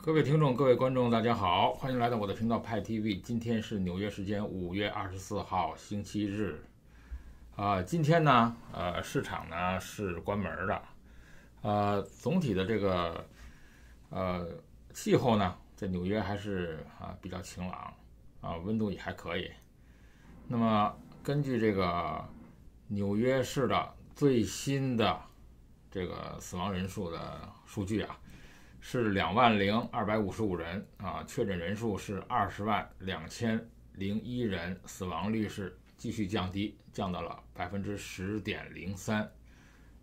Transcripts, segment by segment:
各位听众、各位观众，大家好，欢迎来到我的频道派 TV。今天是纽约时间5月24号，星期日。今天呢，市场呢是关门的。总体的这个气候呢，在纽约还是比较晴朗，温度也还可以。那么根据这个纽约市的最新的这个死亡人数的数据是20255人确诊人数是202001人，死亡率是继续降低，降到了10.03%。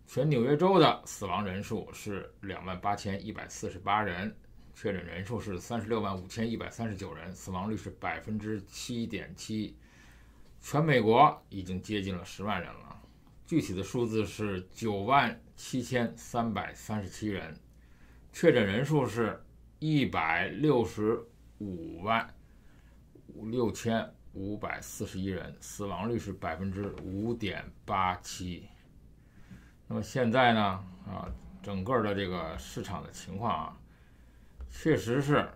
全纽约州的死亡人数是28148人，确诊人数是365139人，死亡率是7.7%。全美国已经接近了10万人了，具体的数字是97337人。确诊人数是1656541人，死亡率是5.87%。那么现在呢，整个的这个市场的情况确实是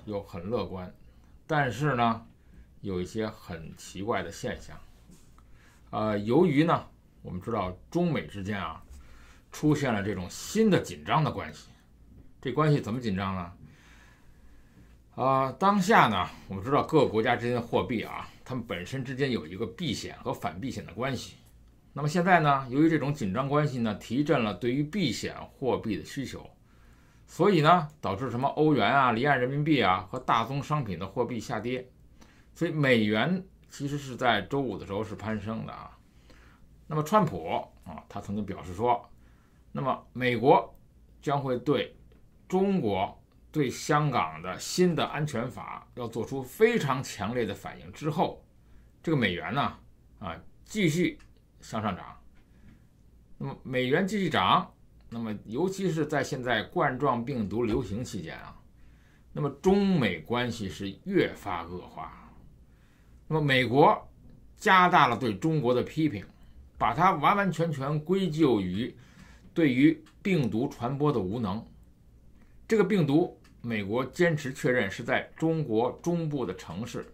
有很乐观，但是呢，有一些很奇怪的现象。由于呢，我们知道中美之间出现了这种新的紧张的关系。这关系怎么紧张呢？当下呢，我们知道各个国家之间的货币它们本身之间有一个避险和反避险的关系。那么现在呢，由于这种紧张关系呢，提振了对于避险货币的需求，所以呢，导致什么欧元离岸人民币和大宗商品的货币下跌，所以美元其实是在周五的时候是攀升的那么川普他曾经表示说，那么美国将会对中国对香港的新的安全法要做出非常强烈的反应之后，这个美元呢继续向上涨。那么美元继续涨，那么尤其是在现在冠状病毒流行期间那么中美关系是越发恶化。那么美国加大了对中国的批评，把它完完全全归咎于对于病毒传播的无能。这个病毒，美国坚持确认是在中国中部的城市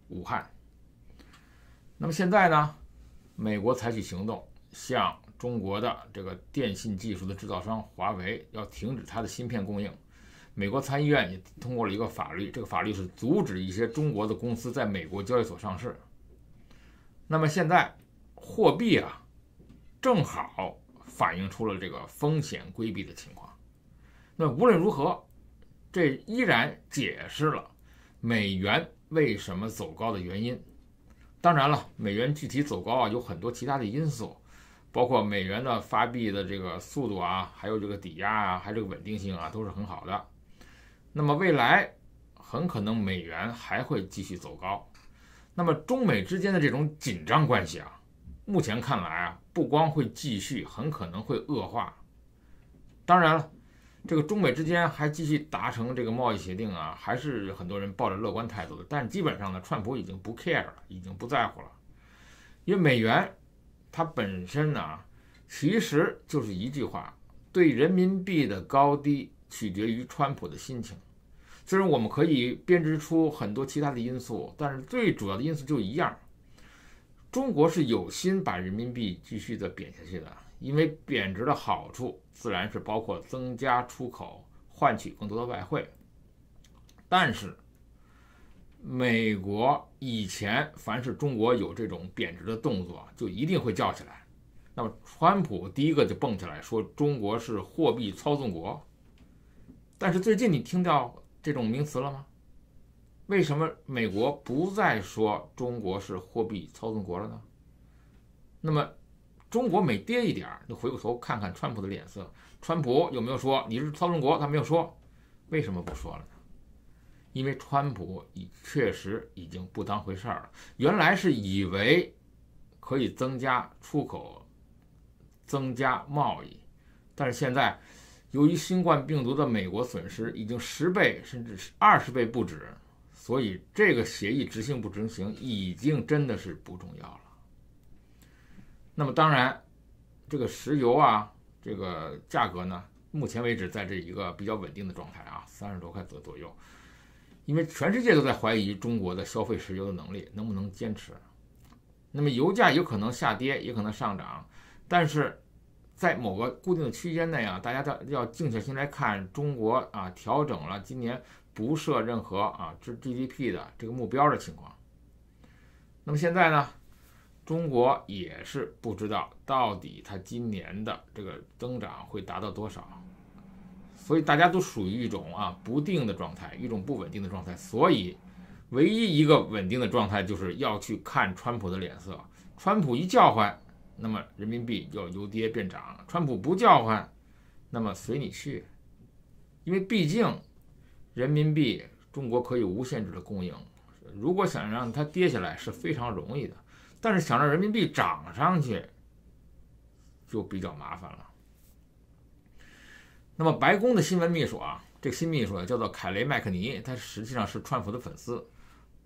武汉。那么现在呢，美国采取行动，向中国的这个电信技术的制造商华为要停止它的芯片供应。美国参议院也通过了一个法律，这个法律是阻止一些中国的公司在美国交易所上市。那么现在货币正好反映出了这个风险规避的情况。那无论如何，这依然解释了美元为什么走高的原因。当然了，美元具体走高有很多其他的因素，包括美元的发币的这个速度还有这个抵押还有这个稳定性都是很好的。那么未来很可能美元还会继续走高。那么中美之间的这种紧张关系目前看来不光会继续，很可能会恶化。当然了，这个中美之间还继续达成这个贸易协定还是很多人抱着乐观态度的。但基本上呢，川普已经不 care 了，已经不在乎了。因为美元它本身其实就是一句话，对人民币的高低取决于川普的心情。虽然我们可以编织出很多其他的因素，但是最主要的因素就一样，中国是有心把人民币继续的贬下去的。因为贬值的好处自然是包括增加出口，换取更多的外汇。但是美国以前凡是中国有这种贬值的动作，就一定会叫起来。那么川普第一个就蹦起来说中国是货币操纵国。但是最近你听到这种名词了吗？为什么美国不再说中国是货币操纵国了呢？那么中国每跌一点，就回过头看看川普的脸色。川普有没有说你是操纵国？他没有说。为什么不说了呢？因为川普确实已经不当回事了。原来是以为可以增加出口，增加贸易，但是现在由于新冠病毒的美国损失已经10倍甚至是20倍不止，所以这个协议执行不执行已经真的是不重要了。那么当然这个石油这个价格呢目前为止在这一个比较稳定的状态啊，30多块左右。因为全世界都在怀疑中国的消费石油的能力能不能坚持。那么油价有可能下跌，也可能上涨，但是在某个固定的区间内啊，大家要静下心来看，中国啊调整了今年不设任何GDP 的这个目标的情况。那么现在呢，中国也是不知道到底它今年的这个增长会达到多少。所以大家都属于一种不定的状态，一种不稳定的状态。所以唯一一个稳定的状态就是要去看川普的脸色。川普一叫唤，那么人民币就由跌变涨；川普不叫唤，那么随你去。因为毕竟人民币中国可以无限制的供应，如果想让它跌下来是非常容易的，但是想让人民币涨上去就比较麻烦了。那么白宫的新闻秘书这个新秘书叫做凯雷·麦克尼，他实际上是川普的粉丝。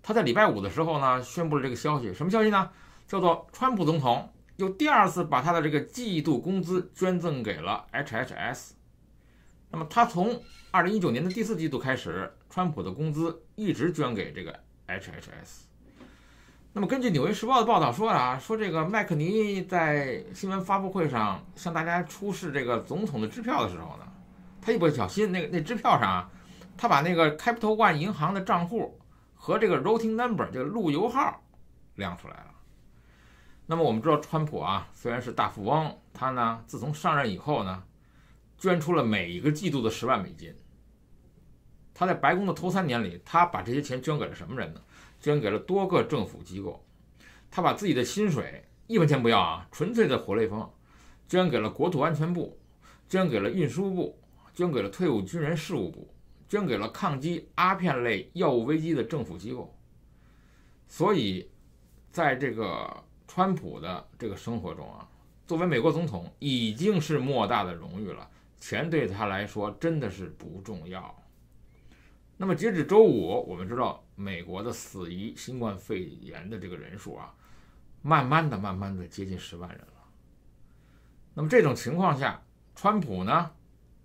他在礼拜5的时候呢，宣布了这个消息。什么消息呢？叫做川普总统又第2次把他的这个季度工资捐赠给了 HHS。那么他从2019年的第4季度开始，川普的工资一直捐给这个 HHS。那么根据《纽约时报》的报道说这个麦克尼在新闻发布会上向大家出示这个总统的支票的时候呢，他一不小心那支票上他把那个 Capital One 银行的账户和这个 routing number 这个路由号亮出来了。那么我们知道川普虽然是大富翁，他呢自从上任以后呢，捐出了每一个季度的10万美金。他在白宫的头3年里，他把这些钱捐给了什么人呢？捐给了多个政府机构。他把自己的薪水1分钱不要纯粹的活雷锋，捐给了国土安全部，捐给了运输部，捐给了退伍军人事务部，捐给了抗击鸦片类药物危机的政府机构。所以在这个川普的这个生活中作为美国总统已经是莫大的荣誉了，钱对他来说真的是不重要。那么截止周5，我们知道美国的死于新冠肺炎的这个人数慢慢的接近10万人了。那么这种情况下，川普呢，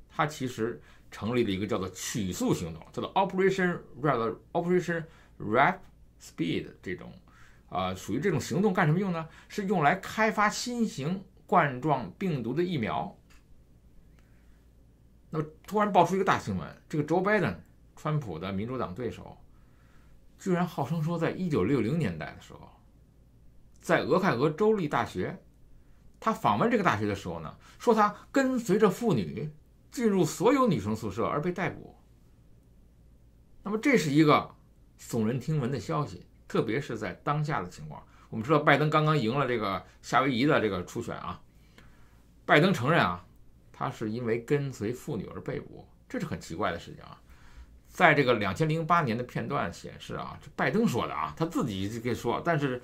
他其实成立了一个叫做曲速行动，叫做 Operation Warp Speed 这种属于这种行动干什么用呢？是用来开发新型冠状病毒的疫苗。那么突然爆出一个大新闻，这个 Joe Biden川普的民主党对手居然号称说，在1960年代的时候，在俄亥俄州立大学，他访问这个大学的时候呢，说他跟随着妇女进入所有女生宿舍而被逮捕。那么这是一个耸人听闻的消息，特别是在当下的情况。我们知道拜登刚刚赢了这个夏威夷的这个初选拜登承认他是因为跟随妇女而被捕，这是很奇怪的事情在这个2008年的片段显示这拜登说的他自己就可以说，但是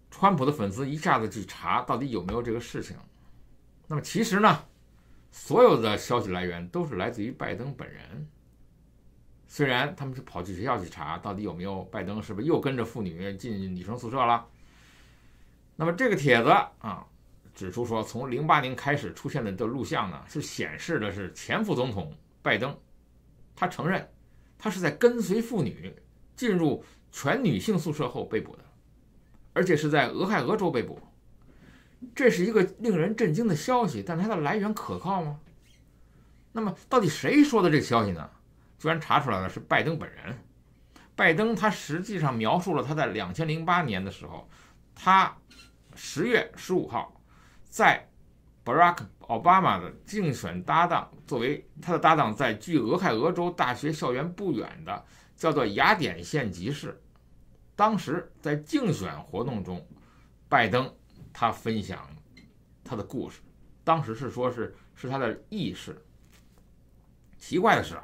川普的粉丝一下子去查到底有没有这个事情。那么其实呢，所有的消息来源都是来自于拜登本人。虽然他们是跑去学校去查到底有没有拜登是不是又跟着妇女进女生宿舍了。那么这个帖子指出说，从08年开始出现的录像呢，是显示的是前副总统拜登，他承认他是在跟随妇女进入全女性宿舍后被捕的，而且是在俄亥俄州被捕。这是一个令人震惊的消息，但它的来源可靠吗？那么到底谁说的这个消息呢？居然查出来了是拜登本人。拜登他实际上描述了他在2008年的时候，他10月15号在 Barack Obama 的竞选搭档，作为他的搭档，在距俄亥俄州大学校园不远的叫做雅典县集市。当时在竞选活动中，拜登他分享他的故事，当时是说是他的轶事。奇怪的是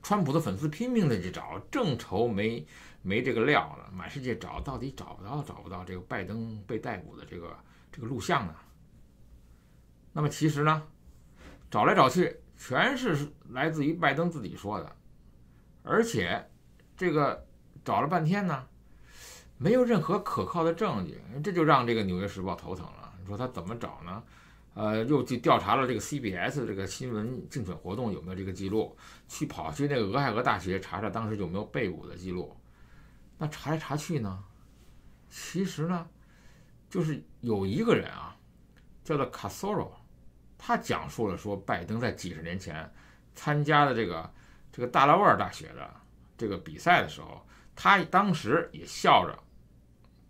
川普的粉丝拼命的去找，正愁没这个料呢，满世界找，到底找不到这个拜登被逮捕的这个录像呢？那么其实呢，找来找去全是来自于拜登自己说的，而且这个找了半天呢，没有任何可靠的证据，这就让这个《纽约时报》头疼了。你说他怎么找呢？又去调查了这个 CBS 这个新闻竞选活动有没有这个记录，跑去那个俄亥俄大学查查当时有没有被捕的记录。那查来查去呢，其实呢，就是有一个人啊，叫做卡索罗，他讲述了说拜登在几十年前参加的这个大拉瓦尔大学的这个比赛的时候，他当时也笑着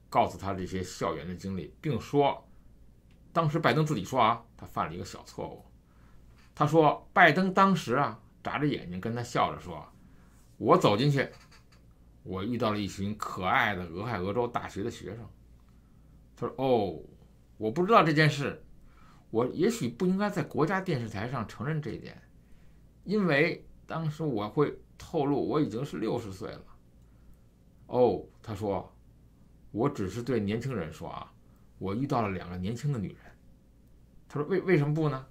告诉他这些校园的经历，并说。当时拜登自己说啊，他犯了一个小错误。他说，拜登当时啊，眨着眼睛跟他笑着说：“我走进去，我遇到了一群可爱的俄亥俄州大学的学生。”他说：“哦，我不知道这件事，我也许不应该在国家电视台上承认这一点，因为当时我会透露我已经是60岁了。”哦，他说：“我只是对年轻人说啊。”我遇到了2个年轻的女人，他说为什么不呢？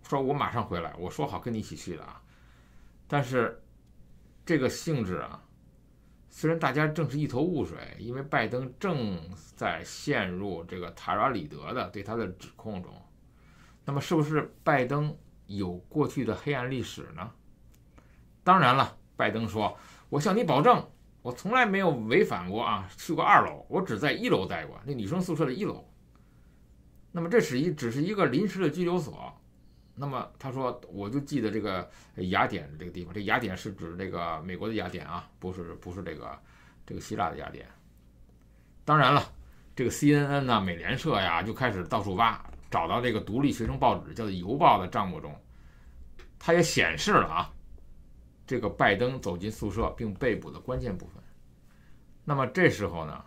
说我马上回来，我说好跟你一起去的啊。但是这个性质啊，虽然大家正是一头雾水，因为拜登正在陷入这个塔拉里德的对他的指控中，那么是不是拜登有过去的黑暗历史呢？当然了，拜登说，我向你保证。我从来没有违反过啊，去过2楼，我只在1楼待过，那女生宿舍的1楼。那么这只是一个临时的拘留所。那么他说，我就记得这个雅典这个地方，这雅典是指这个美国的雅典啊，不是这个希腊的雅典。当然了，这个 CNN 呢，美联社呀，就开始到处挖，找到这个独立学生报纸叫做《邮报》的账目中，它也显示了啊。这个拜登走进宿舍并被捕的关键部分。那么这时候呢，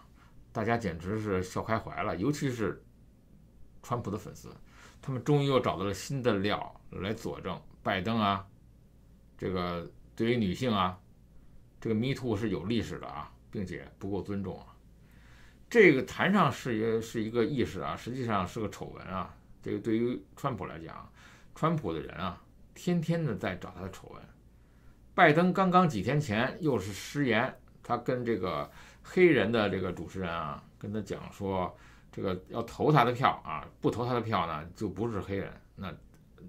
大家简直是笑开怀了，尤其是川普的粉丝，他们终于又找到了新的料来佐证拜登啊，这个对于女性啊，这个 Me Too 是有历史的啊，并且不够尊重啊。这个谈上是一个意识啊，实际上是个丑闻啊。这个对于川普来讲，川普的人啊，天天的在找他的丑闻。拜登刚刚几天前又是失言，他跟这个黑人的这个主持人啊，跟他讲说，这个要投他的票啊，不投他的票呢就不是黑人，那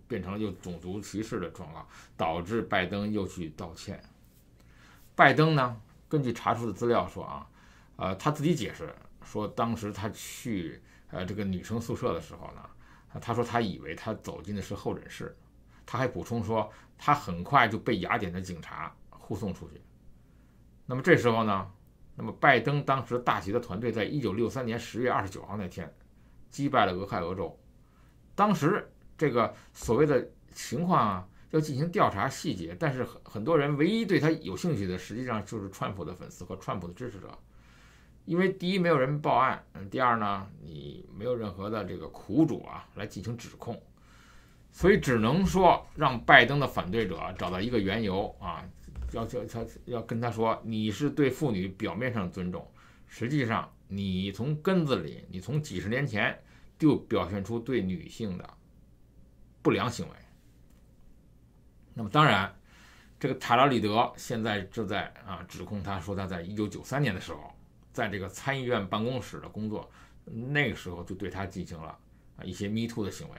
变成了又种族歧视的状况，导致拜登又去道歉。拜登呢，根据查出的资料说啊，他自己解释说，当时他去这个女生宿舍的时候呢，他说他以为他走进的是候诊室。他还补充说，他很快就被雅典的警察护送出去。那么这时候呢，那么拜登当时大学的团队在1963年10月29号那天击败了俄亥俄州。当时这个所谓的情况啊，要进行调查细节，但是很多人唯一对他有兴趣的，实际上就是川普的粉丝和川普的支持者。因为第一，没有人报案；第二呢，你没有任何的这个苦主啊来进行指控。所以只能说让拜登的反对者找到一个缘由啊，要跟他说，你是对妇女表面上尊重，实际上你从根子里，你从几十年前就表现出对女性的不良行为。那么当然，这个塔拉里德现在正在指控他说，他在1993年的时候，在这个参议院办公室的工作，那个时候就对他进行了一些 Me Too 的行为。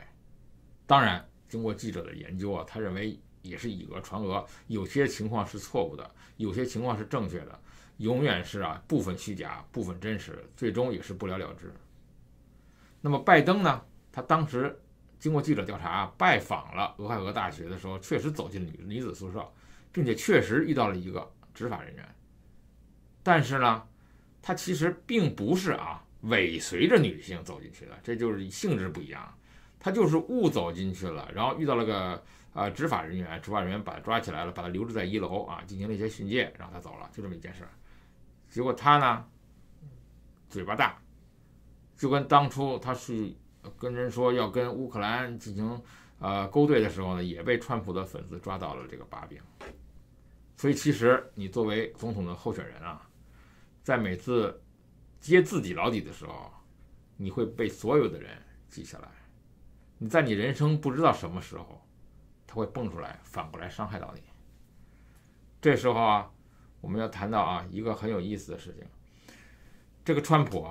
当然，经过记者的研究啊，他认为也是以讹传讹，有些情况是错误的，有些情况是正确的，永远是部分虚假，部分真实，最终也是不了了之。那么拜登呢，他当时经过记者调查，拜访了俄亥俄大学的时候，确实走进了女子宿舍，并且确实遇到了一个执法人员。但是呢，他其实并不是尾随着女性走进去的，这就是性质不一样。他就是误走进去了，然后遇到了个执法人员，执法人员把他抓起来了，把他留置在1楼进行了一些训诫，然后他走了，就这么一件事。结果他呢，嘴巴大，就跟当初他去跟人说要跟乌克兰进行勾兑的时候呢，也被川普的粉丝抓到了这个把柄。所以其实你作为总统的候选人啊，在每次揭自己老底的时候，你会被所有的人记下来。你在你人生不知道什么时候，他会蹦出来，反过来伤害到你。这时候我们要谈到一个很有意思的事情。这个川普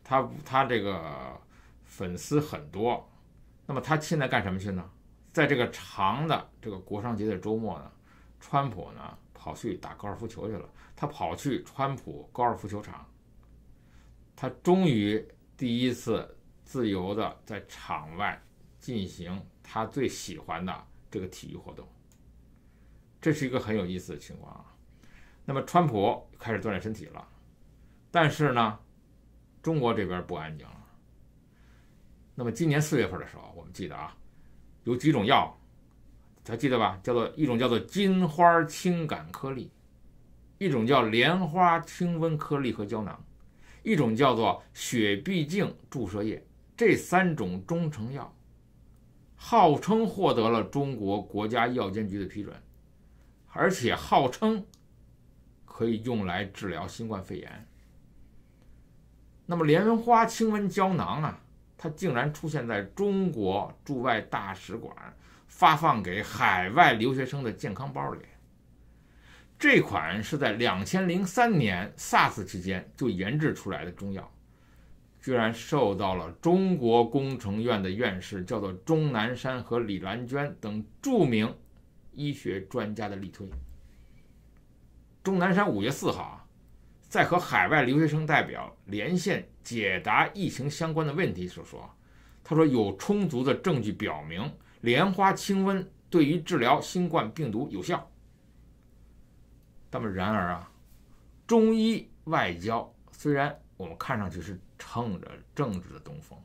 他这个粉丝很多，那么他现在干什么去呢？在这个长的这个国殇节的周末呢，川普呢跑去打高尔夫球去了。他跑去川普高尔夫球场，他终于第一次自由的在场外进行他最喜欢的这个体育活动。这是一个很有意思的情况啊。那么川普开始锻炼身体了，但是呢，中国这边不安静了。那么今年4月份的时候，我们记得啊，有几种药，还记得吧？一种叫做金花清感颗粒，一种叫莲花清瘟颗粒和胶囊，一种叫做血必净注射液。这3种中成药，号称获得了中国国家药监局的批准，而且号称可以用来治疗新冠肺炎。那么莲花清瘟胶囊啊，它竟然出现在中国驻外大使馆发放给海外留学生的健康包里。这款是在2003年 SARS 期间就研制出来的中药，居然受到了中国工程院的院士叫做钟南山和李兰娟等著名医学专家的力推。钟南山5月4号在和海外留学生代表连线解答疫情相关的问题时说，他说有充足的证据表明莲花清瘟对于治疗新冠病毒有效。那么然而啊，中医外交虽然我们看上去是乘着政治的东风，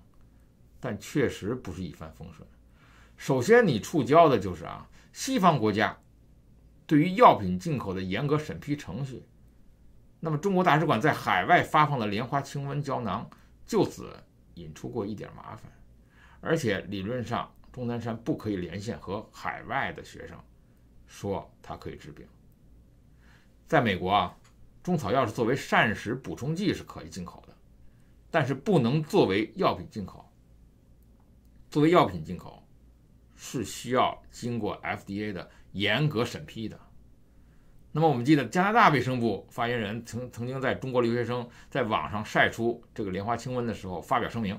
但确实不是一帆风顺。首先你触礁的就是西方国家对于药品进口的严格审批程序。那么中国大使馆在海外发放的莲花清瘟胶囊就此引出过一点麻烦，而且理论上钟南山不可以连线和海外的学生说它可以治病。在美国中草药是作为膳食补充剂是可以进口的，但是不能作为药品进口。作为药品进口是需要经过 FDA 的严格审批的。那么我们记得加拿大卫生部发言人曾经在中国留学生在网上晒出这个莲花清瘟的时候发表声明，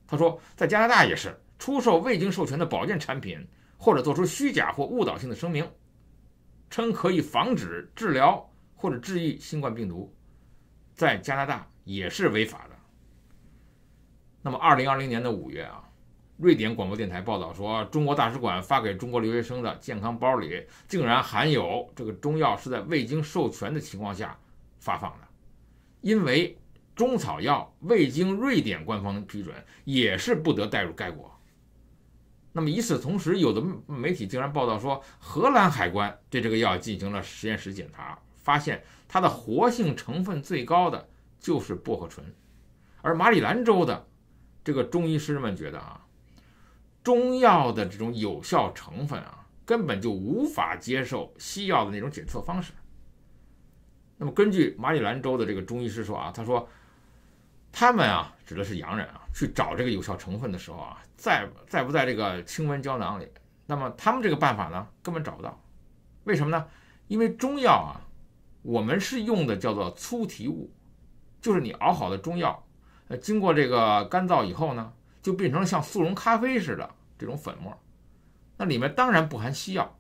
他说在加拿大也是出售未经授权的保健产品，或者做出虚假或误导性的声明，称可以防止、治疗或者治愈新冠病毒，在加拿大也是违法的。那么2020年5月瑞典广播电台报道说，中国大使馆发给中国留学生的健康包里竟然含有这个中药是在未经授权的情况下发放的，因为中草药未经瑞典官方批准也是不得带入该国。那么与此同时，有的媒体竟然报道说，荷兰海关对这个药进行了实验室检查，发现它的活性成分最高的就是薄荷醇，而马里兰州的这个中医师们觉得中药的这种有效成分根本就无法接受西药的那种检测方式。那么根据马里兰州的这个中医师说他说他们指的是洋人去找这个有效成分的时候在不在这个清瘟胶囊里，那么他们这个办法呢根本找不到。为什么呢？因为中药我们是用的叫做粗提物，就是你熬好的中药经过这个干燥以后呢，就变成了像速溶咖啡似的这种粉末，那里面当然不含西药。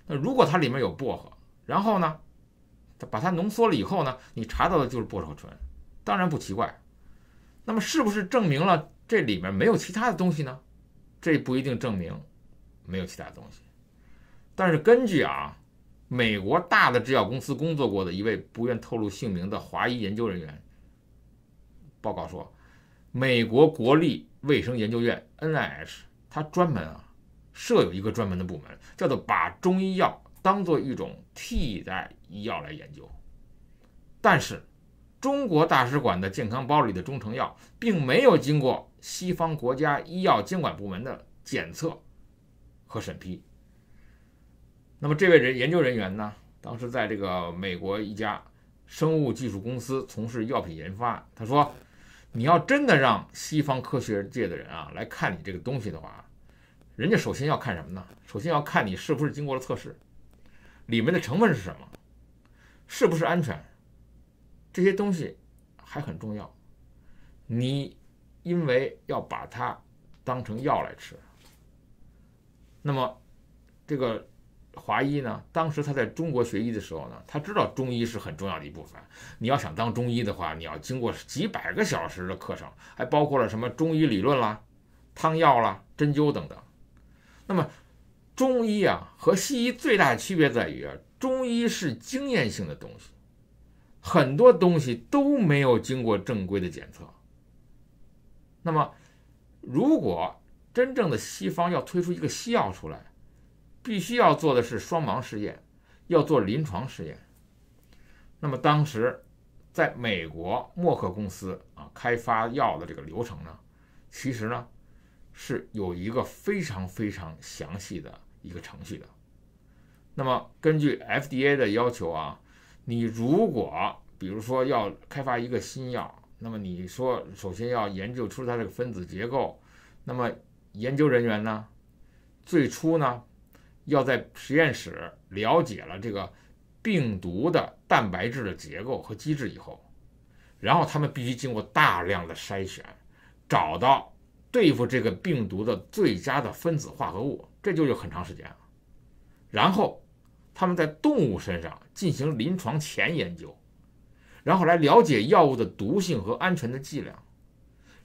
那如果它里面有薄荷，然后呢把它浓缩了以后呢，你查到的就是薄荷醇，当然不奇怪。那么是不是证明了这里面没有其他的东西呢？这不一定证明没有其他的东西。但是根据美国大的制药公司工作过的一位不愿透露姓名的华裔研究人员报告说，美国国立卫生研究院 NIH 它专门设有一个专门的部门，叫做把中医药当做一种替代医药来研究。但是中国大使馆的健康包里的中成药并没有经过西方国家医药监管部门的检测和审批。那么这位研究人员呢，当时在这个美国一家生物技术公司从事药品研发。他说，你要真的让西方科学界的人来看你这个东西的话，人家首先要看什么呢？首先要看你是不是经过了测试，里面的成分是什么，是不是安全，这些东西还很重要。你因为要把它当成药来吃，那么这个华医呢，当时他在中国学医的时候呢，他知道中医是很重要的一部分。你要想当中医的话，你要经过几百个小时的课程，还包括了什么中医理论啦、汤药啦、针灸等等。那么中医啊和西医最大的区别在于中医是经验性的东西，很多东西都没有经过正规的检测。那么如果真正的西方要推出一个西药出来，必须要做的是双盲试验，要做临床试验。那么当时在美国默克公司开发药的这个流程呢，其实呢是有一个非常非常详细的一个程序的。那么根据 FDA 的要求你如果比如说要开发一个新药，那么你说首先要研究出它这个分子结构，那么研究人员呢最初呢要在实验室了解了这个病毒的蛋白质的结构和机制以后，然后他们必须经过大量的筛选，找到对付这个病毒的最佳的分子化合物，这就有很长时间了。然后他们在动物身上进行临床前研究，然后来了解药物的毒性和安全的剂量，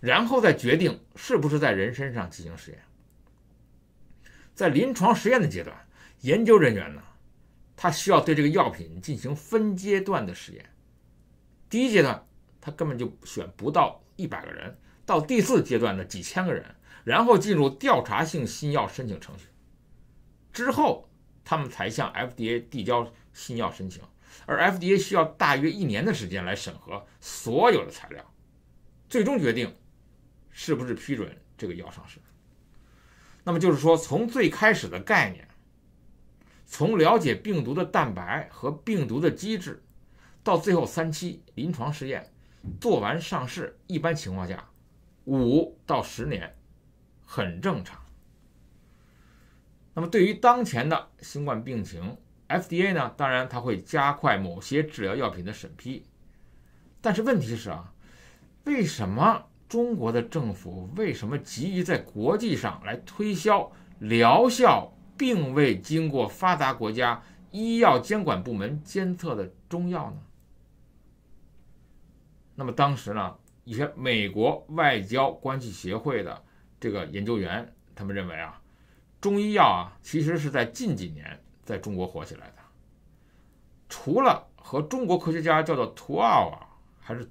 然后再决定是不是在人身上进行实验。在临床实验的阶段，研究人员呢，他需要对这个药品进行分阶段的实验。第一阶段，他根本就选不到100个人，到第4阶段的几千个人，然后进入调查性新药申请程序。之后，他们才向 FDA 递交新药申请，而 FDA 需要大约1年的时间来审核所有的材料，最终决定是不是批准这个药上市。那么就是说，从最开始的概念，从了解病毒的蛋白和病毒的机制，到最后3期临床实验做完上市，一般情况下5到10年很正常。那么对于当前的新冠病情， FDA 呢，当然它会加快某些治疗药品的审批，但是问题是为什么中国的政府为什么急于在国际上来推销疗效并未经过发达国家医药监管部门监测的中药呢？那么当时呢，一些美国外交关系协会的这个研究员，他们认为中医药其实是在近几年在中国火起来的。除了和中国科学家叫做图奥还是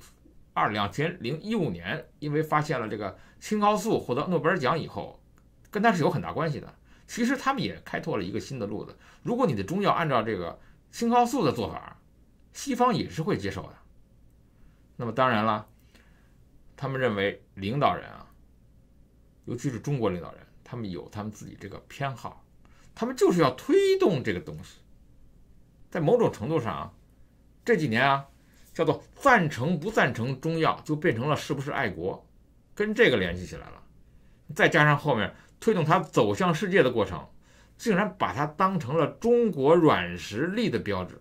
2015年因为发现了这个青蒿素获得诺贝尔奖以后，跟它是有很大关系的。其实他们也开拓了一个新的路子，如果你的中药按照这个青蒿素的做法，西方也是会接受的。那么当然了，他们认为领导人尤其是中国领导人，他们有他们自己这个偏好，他们就是要推动这个东西。在某种程度上这几年叫做赞成不赞成中药，就变成了是不是爱国，跟这个联系起来了。再加上后面推动它走向世界的过程，竟然把它当成了中国软实力的标志。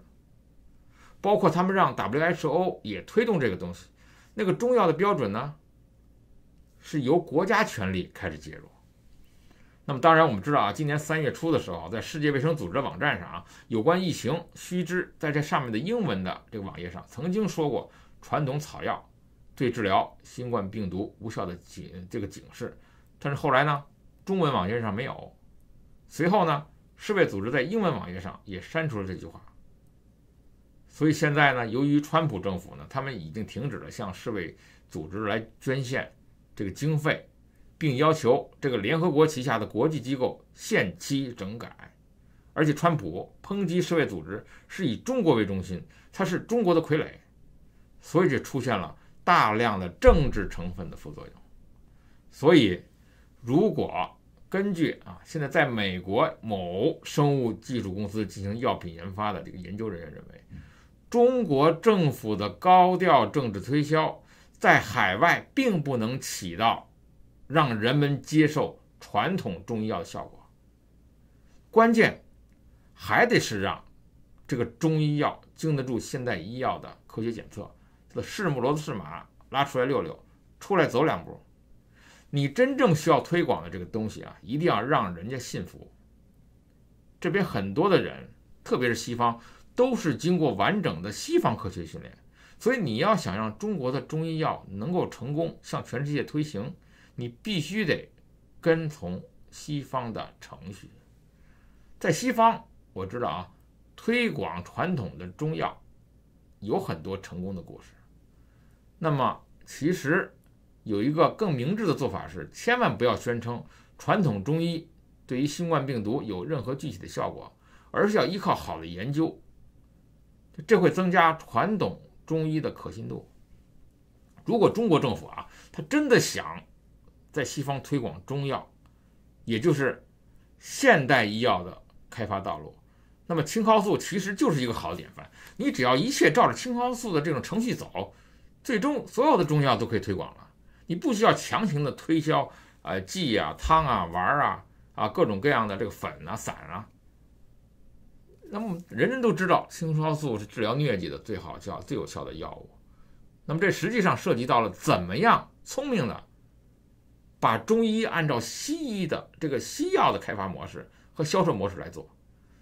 包括他们让 WHO 也推动这个东西，那个中药的标准呢，是由国家权力开始介入。那么当然我们知道今年3月初的时候，在世界卫生组织的网站上有关疫情须知在这上面的英文的这个网页上曾经说过传统草药对治疗新冠病毒无效的这个警示，但是后来呢，中文网页上没有。随后呢，世卫组织在英文网页上也删除了这句话。所以现在呢，由于川普政府呢，他们已经停止了向世卫组织来捐献这个经费，并要求这个联合国旗下的国际机构限期整改。而且川普抨击世卫组织是以中国为中心，它是中国的傀儡，所以这出现了大量的政治成分的副作用。所以如果根据现在在美国某生物技术公司进行药品研发的这个研究人员认为，中国政府的高调政治推销在海外并不能起到让人们接受传统中医药的效果，关键还得是让这个中医药经得住现代医药的科学检测，这是骡骡子是马，拉出来溜溜，出来走2步。你真正需要推广的这个东西一定要让人家信服，这边很多的人，特别是西方，都是经过完整的西方科学训练，所以你要想让中国的中医药能够成功向全世界推行，你必须得跟从西方的程序。在西方，我知道啊，推广传统的中药有很多成功的故事。那么其实有一个更明智的做法是，千万不要宣称传统中医对于新冠病毒有任何具体的效果，而是要依靠好的研究，这会增加传统中医的可信度。如果中国政府啊，他真的想在西方推广中药，也就是现代医药的开发道路，那么青蒿素其实就是一个好典范。你只要一切照着青蒿素的这种程序走，最终所有的中药都可以推广了。你不需要强行的推销剂啊、汤啊、丸啊各种各样的这个粉啊、散啊。那么人人都知道青蒿素是治疗疟疾的最有效的药物。那么这实际上涉及到了怎么样聪明的把中医按照西医的这个西药的开发模式和销售模式来做，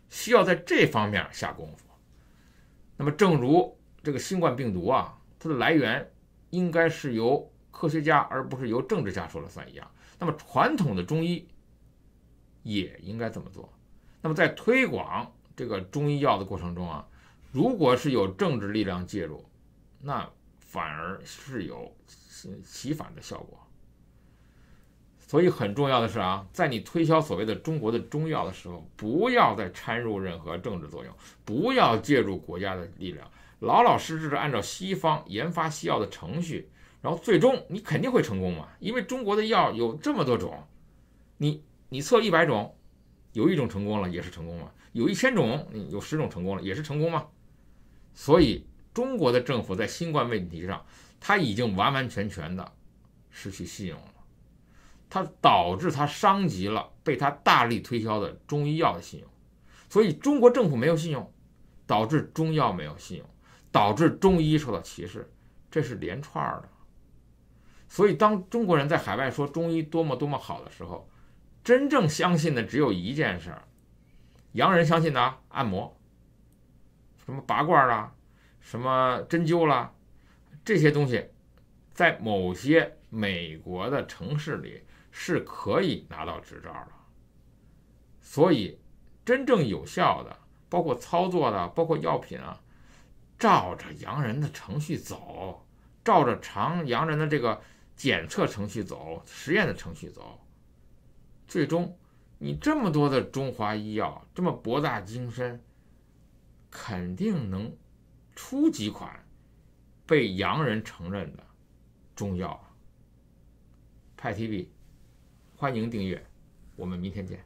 需要在这方面下功夫。那么正如这个新冠病毒啊，它的来源应该是由科学家而不是由政治家说了算一样，那么传统的中医也应该这么做。那么在推广这个中医药的过程中啊，如果是有政治力量介入，那反而是有起反的效果。所以很重要的是啊，在你推销所谓的中国的中药的时候，不要再掺入任何政治作用，不要介入国家的力量，老老实实的按照西方研发西药的程序，然后最终你肯定会成功嘛。因为中国的药有这么多种，你测100种，有1种成功了也是成功嘛，有1000种，有10种成功了也是成功嘛。所以中国的政府在新冠问题上，它已经完完全全的失去信用了。它导致它伤及了被它大力推销的中医药的信用，所以中国政府没有信用，导致中药没有信用，导致中医受到歧视，这是连串的。所以当中国人在海外说中医多么多么好的时候，真正相信的只有一件事，洋人相信的按摩，什么拔罐啦，什么针灸啦，这些东西在某些美国的城市里是可以拿到执照的。所以真正有效的，包括操作的，包括药品啊，照着洋人的程序走，照着洋人的这个检测程序走，实验的程序走，最终你这么多的中华医药这么博大精深，肯定能出几款被洋人承认的中药。派 TV， 欢迎订阅，我们明天见。